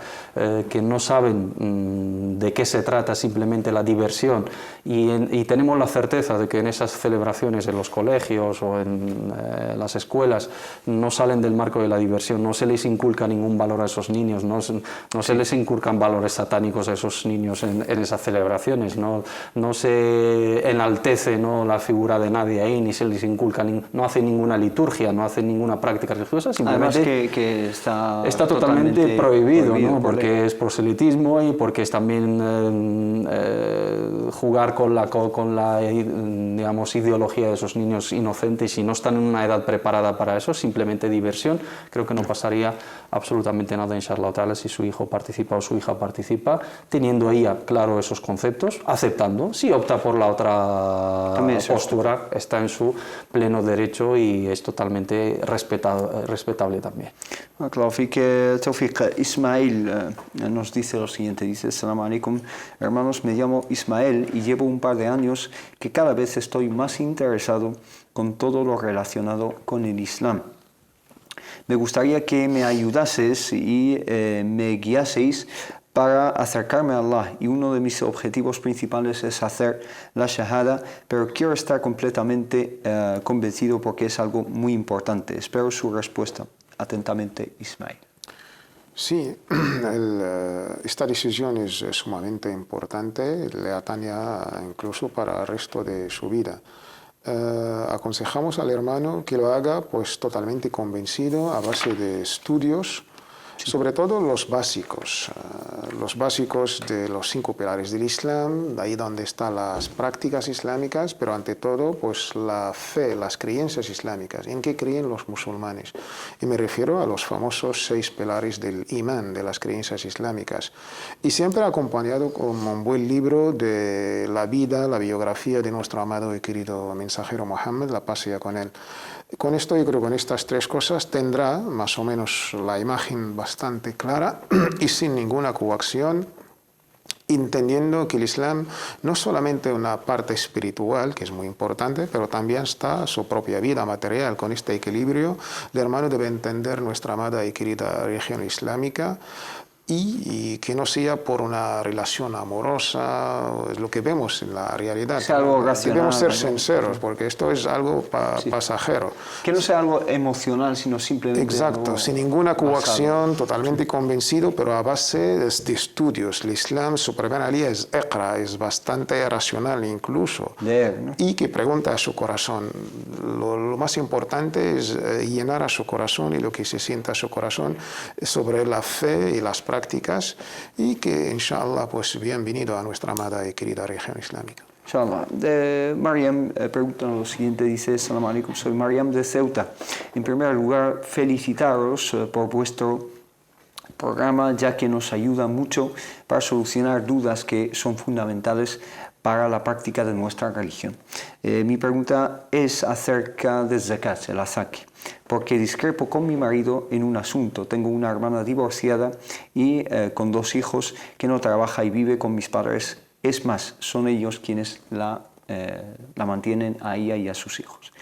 que no saben de qué se trata simplemente la diversión, y tenemos la certeza de que en esas celebraciones en los colegios o en las escuelas no salen del marco de la diversión, no se les inculca ningún valor a esos niños, no se les inculcan valores satánicos a esos niños en esas celebraciones, no se enaltece, ¿no?, la figura de nadie ahí, ni se les inculca, no hace ninguna liturgia, no hace ninguna práctica religiosa, simplemente además que está totalmente prohibido, ¿no?, porque es proselitismo y porque es también jugar con la digamos, ideología de esos niños inocentes, y no están en una edad preparada para eso, simplemente diversión. Creo que no pasaría absolutamente nada, inshallah ta'ala, si su hijo participa o su hija participa, teniendo ella claro esos conceptos, aceptando. Si opta por la otra postura, está en su pleno derecho y es totalmente respetable también. Claro, Tawfiq, Ismail nos dice lo siguiente, dice: Assalamu alaikum, hermanos, me llamo Ismael y llevo un par de años que cada vez estoy más interesado con todo lo relacionado con el Islam. Me gustaría que me ayudases y me guiaseis para acercarme a Allah, y uno de mis objetivos principales es hacer la shahada, pero quiero estar completamente convencido porque es algo muy importante. Espero su respuesta. Atentamente, Ismail. Sí, esta decisión es sumamente importante, le atañe incluso para el resto de su vida. Aconsejamos al hermano que lo haga pues totalmente convencido, a base de estudios, sobre todo los básicos de los 5 pilares del Islam, de ahí donde están las prácticas islámicas, pero ante todo pues la fe, las creencias islámicas, en qué creen los musulmanes. Y me refiero a los famosos 6 pilares del imán, de las creencias islámicas. Y siempre acompañado con un buen libro de la vida, la biografía de nuestro amado y querido mensajero Muhammad, la paz sea con él. Con esto, yo creo que con estas 3 cosas tendrá más o menos la imagen bastante clara y sin ninguna coacción, entendiendo que el Islam no es solamente una parte espiritual, que es muy importante, pero también está su propia vida material. Con este equilibrio, el hermano debe entender nuestra amada y querida religión islámica y que no sea por una relación amorosa, es lo que vemos en la realidad. Es algo racional. Debemos ser sinceros, porque esto es algo pasajero. Que no sea algo emocional, sino simplemente... Exacto, algo sin ninguna coacción, basado. totalmente convencido, pero a base de estudios. El Islam, su primera ley es iqra, es bastante racional incluso. Leer, ¿no? Y que pregunta a su corazón. Lo más importante es llenar a su corazón y lo que se sienta a su corazón sobre la fe y las prácticas, y que, inshallah, pues bienvenido a nuestra amada y querida región islámica. Inshallah. Mariam pregunta lo siguiente, dice: Assalamu alaikum, soy Mariam de Ceuta. En primer lugar, felicitaros por vuestro programa, ya que nos ayuda mucho para solucionar dudas que son fundamentales para la práctica de nuestra religión. Mi pregunta es acerca del zakat, el azaque, porque discrepo con mi marido en un asunto. Tengo una hermana divorciada y con 2 hijos que no trabaja y vive con mis padres. Es más, son ellos quienes la mantienen a ella y a sus hijos.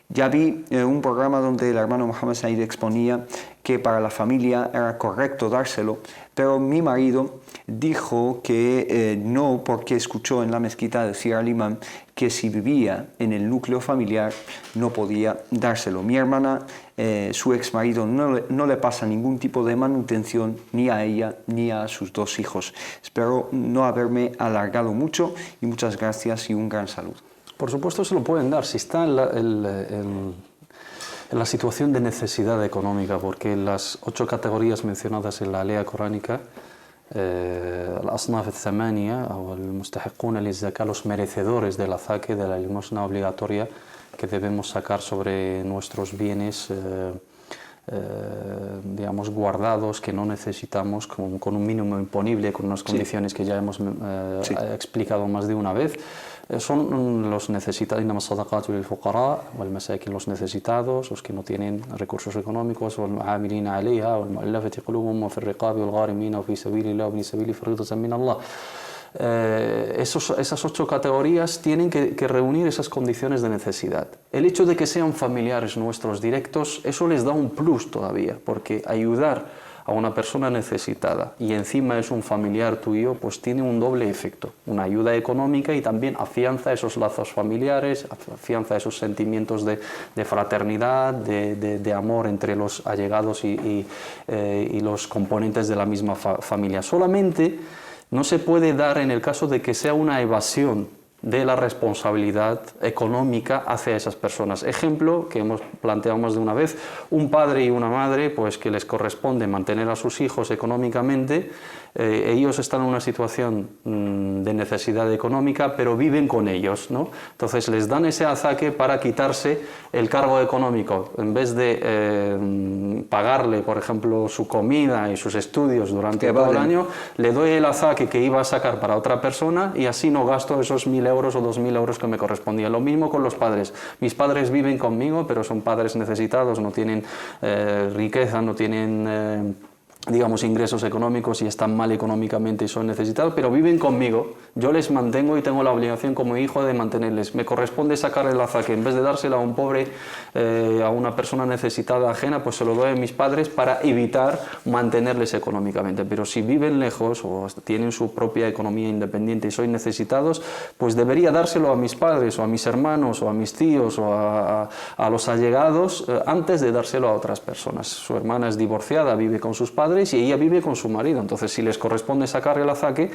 Ya vi un programa donde el hermano Mohammed Said exponía que para la familia era correcto dárselo, pero mi marido dijo que no, porque escuchó en la mezquita decir al imán que si vivía en el núcleo familiar no podía dárselo. Mi hermana, su ex marido, no le pasa ningún tipo de manutención ni a ella ni a sus 2 hijos. Espero no haberme alargado mucho y muchas gracias y un gran saludo. Por supuesto se lo pueden dar si está en la situación de necesidad económica, porque las 8 categorías mencionadas en la ley coránica, al-asnaf al-thamaniya o al-mustahiquna liz-zakah, los merecedores del azaque, de la limosna obligatoria que debemos sacar sobre nuestros bienes digamos guardados, que no necesitamos, con un mínimo imponible, con unas condiciones que ya hemos explicado más de una vez. Son los necesitados, los necesitados, los que no tienen recursos económicos, esas 8 categorías tienen que reunir esas condiciones de necesidad. El hecho de que sean familiares nuestros directos, eso les da un plus todavía, porque ayudar a una persona necesitada y encima es un familiar tuyo, pues tiene un doble efecto, una ayuda económica y también afianza esos lazos familiares, afianza esos sentimientos de fraternidad, de amor entre los allegados y los componentes de la misma familia. Solamente no se puede dar en el caso de que sea una evasión de la responsabilidad económica hacia esas personas. Ejemplo que hemos planteado más de una vez: un padre y una madre, pues que les corresponde mantener a sus hijos económicamente, ellos están en una situación de necesidad económica, pero viven con ellos, ¿no? Entonces les dan ese azaque para quitarse el cargo económico. En vez de pagarle, por ejemplo, su comida y sus estudios durante todo el año, le doy el azaque que iba a sacar para otra persona y así no gasto esos 1.000 euros o 2.000 euros que me correspondían. Lo mismo con los padres. Mis padres viven conmigo, pero son padres necesitados, no tienen riqueza, no tienen digamos ingresos económicos y están mal económicamente y son necesitados, pero viven conmigo. Yo les mantengo y tengo la obligación como hijo de mantenerles. Me corresponde sacar el azaque, en vez de dársela a un pobre, a una persona necesitada ajena, pues se lo doy a mis padres para evitar mantenerles económicamente. Pero si viven lejos o tienen su propia economía independiente y son necesitados, pues debería dárselo a mis padres o a mis hermanos o a mis tíos o a los allegados antes de dárselo a otras personas. Su hermana es divorciada, vive con sus padres y ella vive con su marido, entonces si les corresponde sacar el azaque,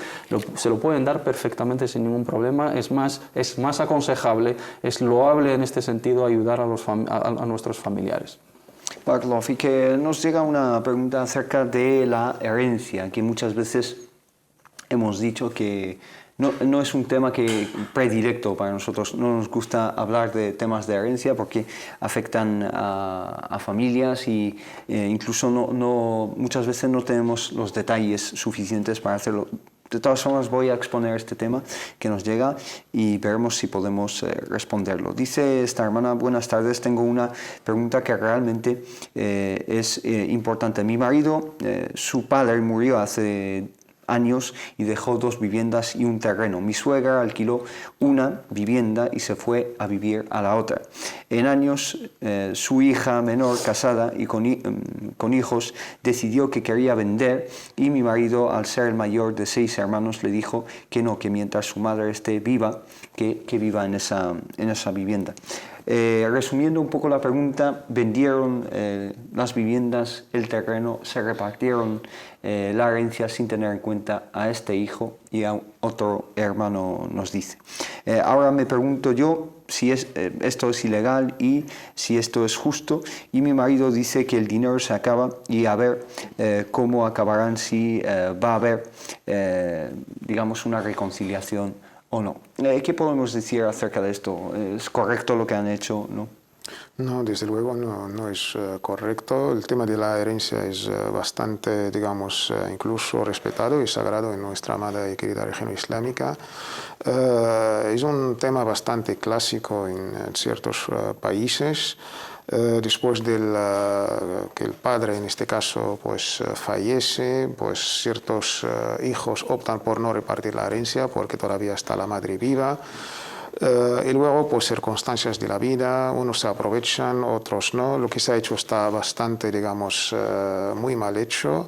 se lo pueden dar perfectamente sin ningún problema. Es más aconsejable, es loable en este sentido ayudar a nuestros familiares. Barakallahu fik, que nos llega una pregunta acerca de la herencia, que muchas veces hemos dicho que no es un tema predilecto para nosotros. No nos gusta hablar de temas de herencia porque afectan a familias y incluso muchas veces no tenemos los detalles suficientes para hacerlo. De todas formas voy a exponer este tema que nos llega y veremos si podemos responderlo. Dice esta hermana: buenas tardes, tengo una pregunta que realmente es importante. Mi marido, su padre murió hace años y dejó 2 viviendas y un terreno. Mi suegra alquiló una vivienda y se fue a vivir a la otra. En años, su hija menor, casada y con hijos, decidió que quería vender y mi marido, al ser el mayor de 6 hermanos, le dijo que no, que mientras su madre esté viva, que viva en esa vivienda. Resumiendo un poco la pregunta, vendieron las viviendas, el terreno, se repartieron la herencia sin tener en cuenta a este hijo y a otro hermano, nos dice. Ahora me pregunto yo si esto es ilegal y si esto es justo, y mi marido dice que el dinero se acaba y a ver cómo acabarán, si va a haber, digamos, una reconciliación o no. ¿Qué podemos decir acerca de esto? ¿Es correcto lo que han hecho? ¿No? No, desde luego no es correcto. El tema de la herencia es bastante, digamos, incluso respetado y sagrado en nuestra amada y querida región islámica. Es un tema bastante clásico en ciertos países. Después de que el padre, en este caso, pues fallece, pues ciertos hijos optan por no repartir la herencia porque todavía está la madre viva. Y luego, pues circunstancias de la vida, unos se aprovechan, otros no. Lo que se ha hecho está bastante, digamos, muy mal hecho.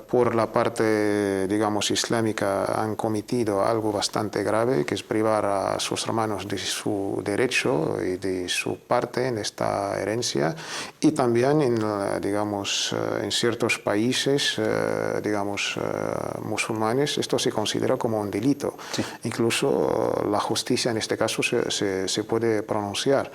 Por la parte, digamos, islámica han cometido algo bastante grave, que es privar a sus hermanos de su derecho y de su parte en esta herencia. Y también, digamos, en ciertos países, digamos, musulmanes, esto se considera como un delito. Sí. Incluso la justicia en este caso se puede pronunciar.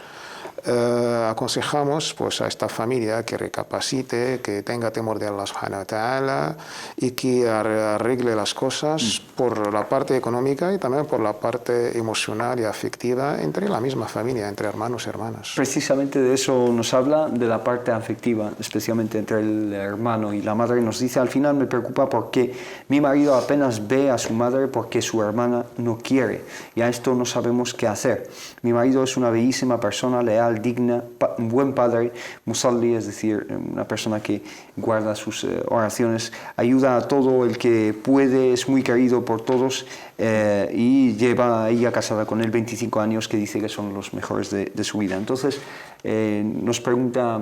Aconsejamos pues a esta familia que recapacite, que tenga temor de Allah subhanahu wa ta'ala y que arregle las cosas por la parte económica y también por la parte emocional y afectiva entre la misma familia, entre hermanos y hermanas. Precisamente de eso nos habla, de la parte afectiva, especialmente entre el hermano y la madre. Nos dice: al final me preocupa porque mi marido apenas ve a su madre porque su hermana no quiere, y a esto no sabemos qué hacer. Mi marido es una bellísima persona, leal, digna, un buen padre, musalli, es decir, una persona que guarda sus oraciones, ayuda a todo el que puede, es muy querido por todos, y lleva a ella casada con él 25 años, que dice que son los mejores de su vida. Entonces nos pregunta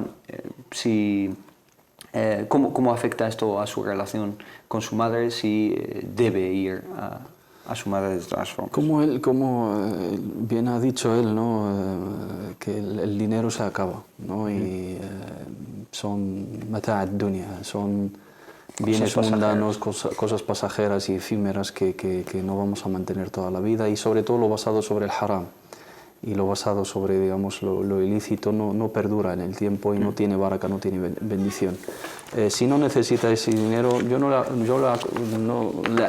si cómo afecta esto a su relación con su madre, si debe ir a su madre de todas formas. Como bien ha dicho él, ¿no? Que el dinero se acaba, ¿no? Y son mata' ad-dunya, son bienes mundanos, cosas pasajeras y efímeras que no vamos a mantener toda la vida, y sobre todo lo basado sobre el haram y lo basado sobre, digamos, lo ilícito no perdura en el tiempo y no tiene baraka, no tiene bendición. Si no necesita ese dinero, yo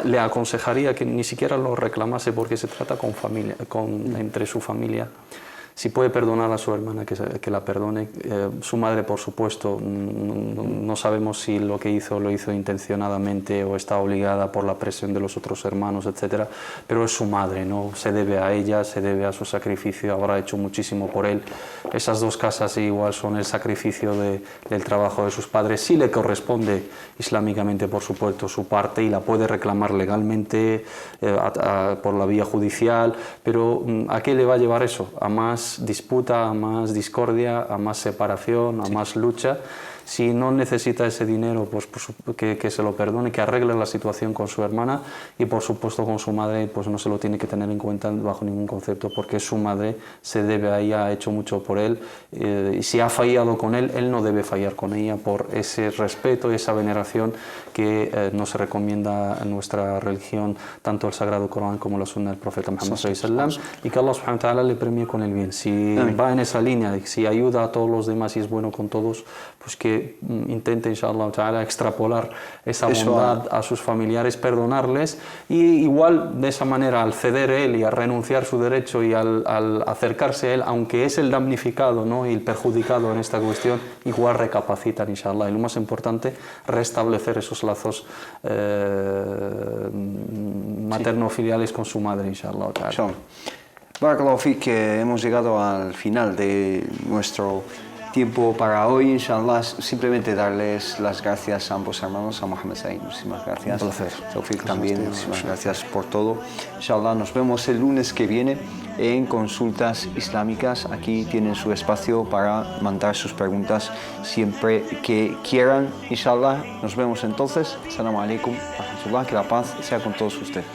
le aconsejaría que ni siquiera lo reclamase, porque se trata entre su familia. Si puede perdonar a su hermana, que la perdone. Su madre, por supuesto, no sabemos si lo que hizo lo hizo intencionadamente o está obligada por la presión de los otros hermanos, etc. Pero es su madre, ¿no? Se debe a ella, se debe a su sacrificio, habrá hecho muchísimo por él. Esas dos casas igual son el sacrificio del trabajo de sus padres. Sí le corresponde islámicamente, por supuesto, su parte, y la puede reclamar legalmente por la vía judicial, pero ¿a qué le va a llevar eso? A más disputa, a más discordia, a más separación, a más lucha. Si no necesita ese dinero, pues que se lo perdone, que arregle la situación con su hermana, y por supuesto con su madre, pues no se lo tiene que tener en cuenta bajo ningún concepto, porque es su madre, se debe a ella, ha hecho mucho por él, y si ha fallado con él, él no debe fallar con ella, por ese respeto y esa veneración que nos recomienda en nuestra religión, tanto el Sagrado Corán como la Sunna del Profeta Muhammad sallallahu alaihi wasallam, y que Allah subhanahu wa ta'ala le premie con el bien. Si va en esa línea, si ayuda a todos los demás y es bueno con todos, pues que intente, inshallah ta'ala, extrapolar esa bondad a sus familiares, perdonarles, y igual de esa manera, al ceder él y a renunciar su derecho y al acercarse a él, aunque es el damnificado, ¿no?, y el perjudicado en esta cuestión, igual recapacitan, inshallah. Y lo más importante, restablecer esos lazos materno-filiales con su madre, inshallah ta'ala. Barakallahu fik, hemos llegado al final de nuestro tiempo para hoy, inshallah. Simplemente darles las gracias a ambos hermanos, a Mohamed Said, muchísimas gracias. Un placer. Tawfiq también, muchísimas gracias por todo. Inshallah, nos vemos el lunes que viene en Consultas Islámicas. Aquí tienen su espacio para mandar sus preguntas siempre que quieran. Inshallah, nos vemos entonces. Assalamu alaikum wa rahmatullah. Que la paz sea con todos ustedes.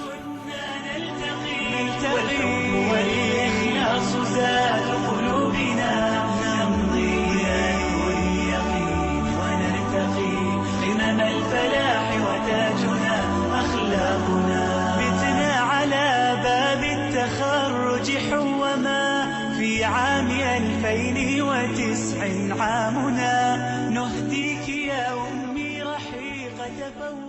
الفلاح وتاجنا أخلاقنا بتنا على باب التخرج حوما في عام 2009 عامنا نهديك يا أمي رحيقة فوق